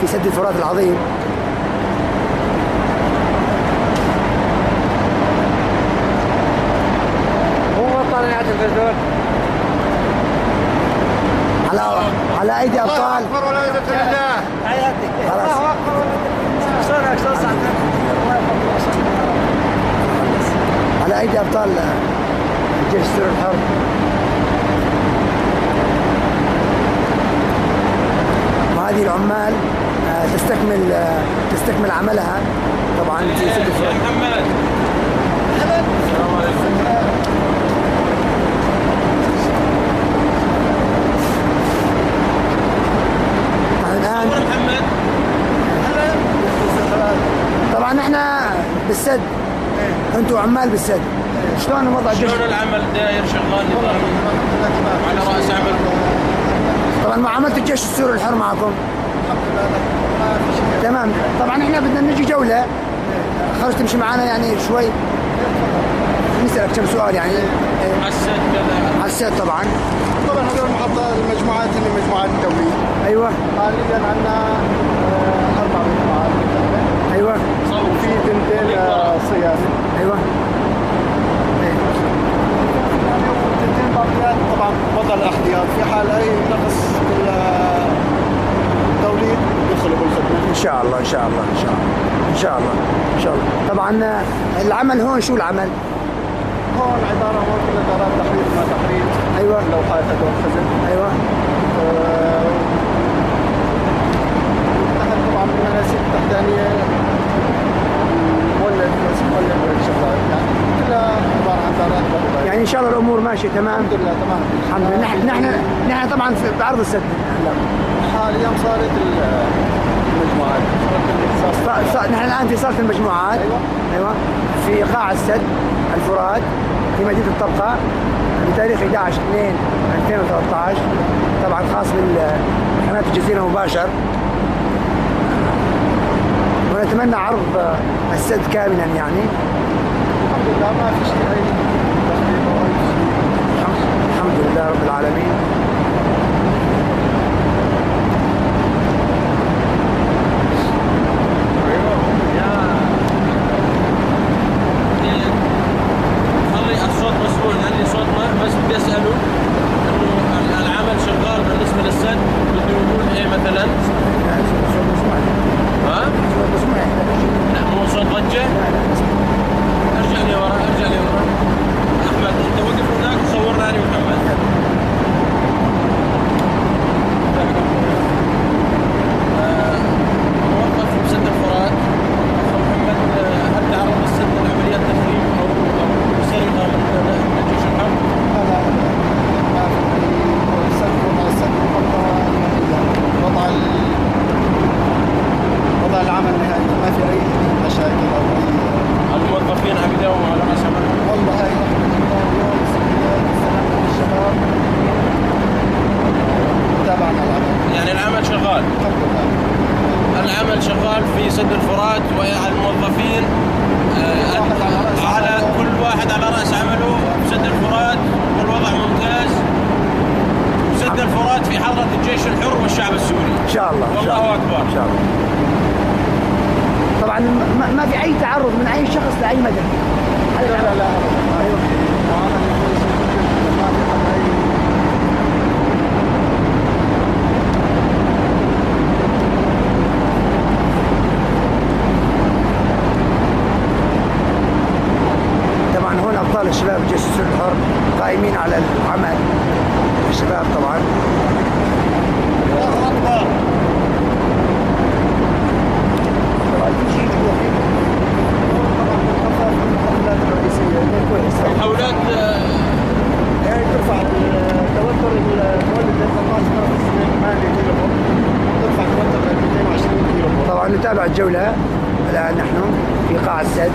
في سد الفرات العظيم. على ايدي ابطال. الله اكبر ولا اله الا الله. حياتك. الله اكبر. على ايدي ابطال الجيش السوري الحر. وهذه العمال تستكمل عملها طبعا في سد الفرات. محمد. السلام عليكم. طبعا احنا بالسد، انتم عمال بالسد، شلون الوضع؟ شلون العمل داير شغال نظامي على راس عمل؟ طبعا معامله الجيش السوري الحر معكم تمام. طبعا احنا بدنا نجي جوله، خرج تمشي معنا يعني شوي، نسالك كم سؤال يعني على السد كذا. على السد طبعا هذول المجموعات اللي مجموعات الدولية. ايوه حاليا عندنا 4 مجموعات. ايوه وفي 2 صيانة. ايوه و2 باقيات طبعا وضع الاحتياط في حال اي نقص التوليد يدخلوا بالخدمة. ان شاء الله ان شاء الله ان شاء الله ان شاء الله ان شاء الله. طبعا العمل هون شو العمل؟ هون كل ادارات تحرير ما تحرير. ايوه لوحات هدول خزن. ايوه نحن طبعا بالمناسك التحتانية ولد شغلات يعني كلها عبارة عن دارات. يعني ان شاء الله الامور ماشيه تمام. الحمد لله تمام. الحمد لله. نحن طبعا بعرض السد حاليا صارت المجموعات. نحن الان في صاله المجموعات. ايوه في قاع السد الفرات في مدينه الطبقه بتاريخ 11/2/2013 طبعا خاص بقناه الجزيره مباشر. ونتمنى عرض السد كاملا يعني. الحمد لله ما في شيء اي تخريب او اي شيء. الحمد لله رب العالمين. الصوت مسؤول لاني صوت بس بدي اساله انه العمل شغال بالنسبه للسد، بده يقول ايه مثلا؟ ها؟ لا مو صوت ضجه؟ ارجع لي ورا احمد انت وقف هناك وصورنا انا ومحمد. موظف بسد الفرات محمد، هل تعرض السد لعمليات تخريب او سرقه من الجيش الحر؟ لا ما في السد وضع العمل نهائي ما في اي مشاكل او اي. الموظفين عم يداوموا على راس عملهم؟ والله هاي الشباب تابعنا العمل. يعني العمل شغال؟ الحمد لله العمل شغال في سد الفرات والموظفين على كل واحد على راس عمله في سد الفرات والوضع ممتاز. سد الفرات في حضرة الجيش الحر والشعب السوري ان شاء الله. والله اكبر ان شاء الله. طبعا ما في اي تعرض من اي شخص لاي مدني. لا طبعا هون ابطال الشباب الجيش السوري الحر قائمين على العمل. الشباب طبعا محاولات ترفع التوتر المولد ترفع التوتر ل 220 كيلو. طبعا نتابع الجولة الآن نحن في قاع السد.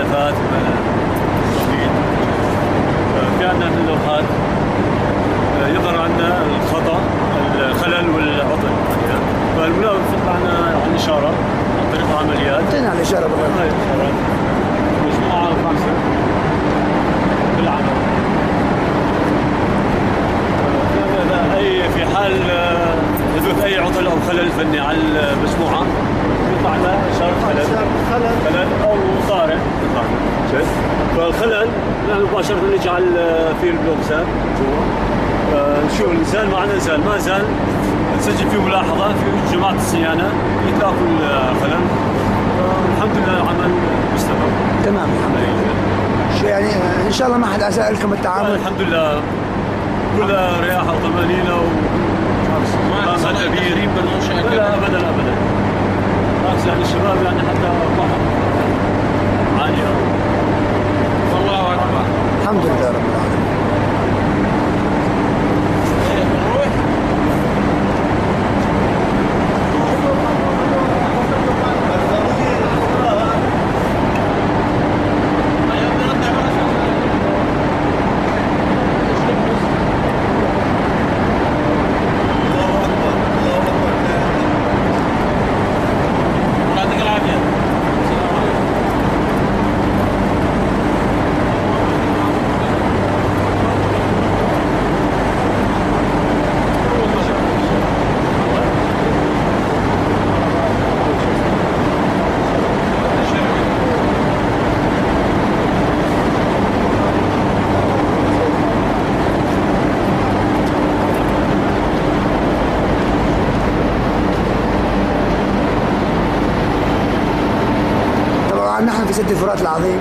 المخالفات التوحيد. في عندنا اللوحات يظهر عندنا الخطأ الخلل والعطل، فالمناوب بتطلع لنا عن إشارة عن طريق عمليات. انتهينا على الإشارة بالضبط. هاي الإشارات مجموعة 5 بالعمل. أي في حال حدوث أي عطل أو خلل فني على المجموعة يطلع لنا إشارة خلل أو طارئ يطلع لنا. شايف؟ فالخلل نحن مباشرة نجي على الفيلد بلوكسات جوا، نشوف الإنسان معنا زال ما زال، نسجل فيه ملاحظة في جماعة الصيانة يتلاقوا الخلل. الحمد لله العمل مستمر. تمام الحمد لله. شو يعني ان شاء الله ما حد اساء لكم التعامل. الحمد لله كلها رياحة وطمأنينة ما صار تقريبا مشاكل. لا ابدا ابدا. بالعكس يعني الشباب يعني حتى راحة عالية. الله اكبر. الحمد لله رب العالمين. نروح. يعطيك العافية. طبعا نحن في سد الفرات العظيم.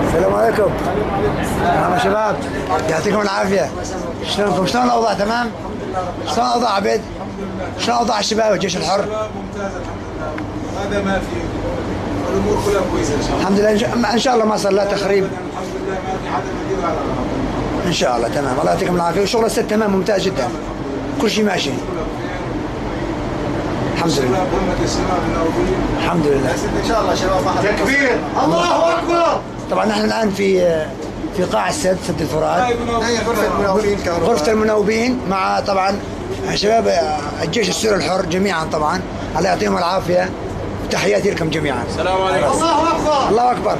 السلام عليكم. يا شباب يعطيكم العافية. شلونكم؟ شلون الأوضاع؟ تمام؟ شلون الأوضاع عبيد؟ شلون أوضاع الشباب والجيش الحر؟ ممتاز الحمد لله. هذا ما في، الامور كلها كويسه ان شاء الله. الحمد لله. إن شاء الله ما صار لا تخريب. الحمد لله ما في حدا بيدير على الأمر. إن شاء الله تمام. الله يعطيكم العافية. وشغل السد تمام ممتاز جدا. كل شيء ماشي. الحمد لله. الشباب هم الشباب الموجودين. الحمد لله. ان شاء الله شباب ما حدا تكبير. الله اكبر. طبعا نحن الآن في قاع السد، سد الفرات. هي غرفه مناوبين كهرباء. غرفة المناوبين مع طبعا شباب الجيش السوري الحر جميعا طبعا. الله يعطيهم العافية. تحياتي لكم جميعا. السلام عليكم. الله اكبر. الله أكبر.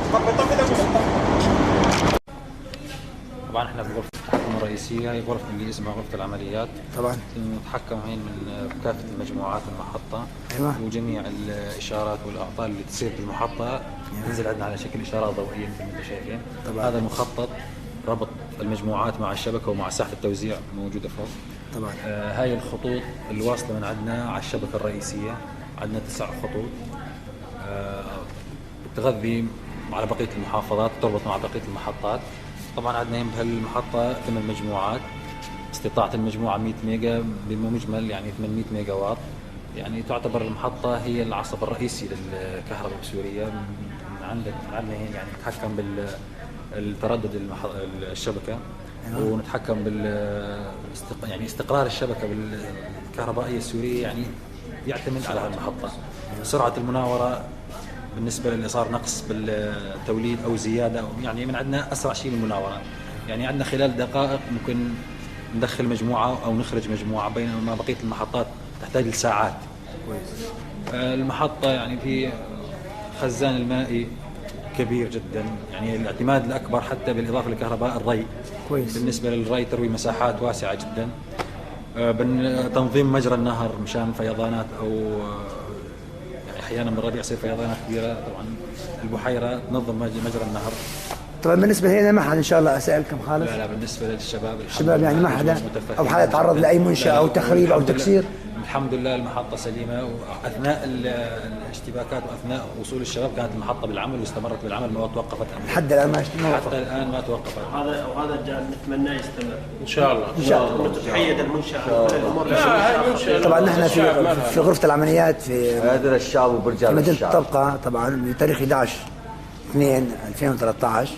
طبعا احنا في غرفة التحكم الرئيسية، هي غرفة اللي اسمها غرفة العمليات. طبعا نتحكم هين من كافة المجموعات المحطة. أيوة. وجميع الإشارات والأعطال اللي تصير في المحطة تنزل عندنا على شكل إشارات ضوئية مثل ما انتم شايفين. طبعا. هذا مخطط ربط المجموعات مع الشبكة ومع ساحة التوزيع موجودة فوق. طبعا. هاي الخطوط الواصلة من عندنا على الشبكة الرئيسية، عندنا 9 خطوط تغذي على بقية المحافظات، تربط مع بقية المحطات. طبعا عندنا بهالمحطة 8 مجموعات، استطاعة المجموعة 100 ميجا بمجمل يعني 800 ميجا واط. يعني تعتبر المحطة هي العصب الرئيسي للكهرباء بسوريا. عندنا يعني نتحكم بالتردد الشبكة، ونتحكم يعني استقرار الشبكة بالكهربائية السورية يعني يعتمد على هالمحطة. سرعة المناورة بالنسبة للي صار نقص بالتوليد أو زيادة، يعني من عندنا أسرع شيء المناورة. يعني عندنا خلال دقائق ممكن ندخل مجموعة أو نخرج مجموعة، بينما بقية المحطات تحتاج لساعات. المحطة يعني في خزان المائي كبير جدا، يعني الاعتماد الأكبر حتى بالإضافة للكهرباء الري. كويس. بالنسبة للري تروي مساحات واسعة جدا. تنظيم مجرى النهر مشان فيضانات أو يعني أحيانا بالربيع يصير فيضانات كبيرة. طبعا البحيرة تنظم مجرى النهر طبعا بالنسبه لنا ما حد ان شاء الله اسالكم خالص. لا بالنسبه للشباب الشباب يعني ما حدا او حدا تعرض لاي منشاه او تخريب او تكسير؟ الحمد لله المحطة سليمة، وأثناء الاشتباكات وأثناء وصول الشباب كانت المحطة بالعمل واستمرت بالعمل ما توقفت أبدا. لحد الآن ما حتى الآن ما توقفت. وهذا نتمناه يستمر إن شاء الله. إن شاء الله. تتحيد المنشأة كل الأمور. طبعا نحن في غرفة العمليات في هذا الشعب وبرجال مدينة الشعب. الطبقة طبعا بتاريخ 11/2/2013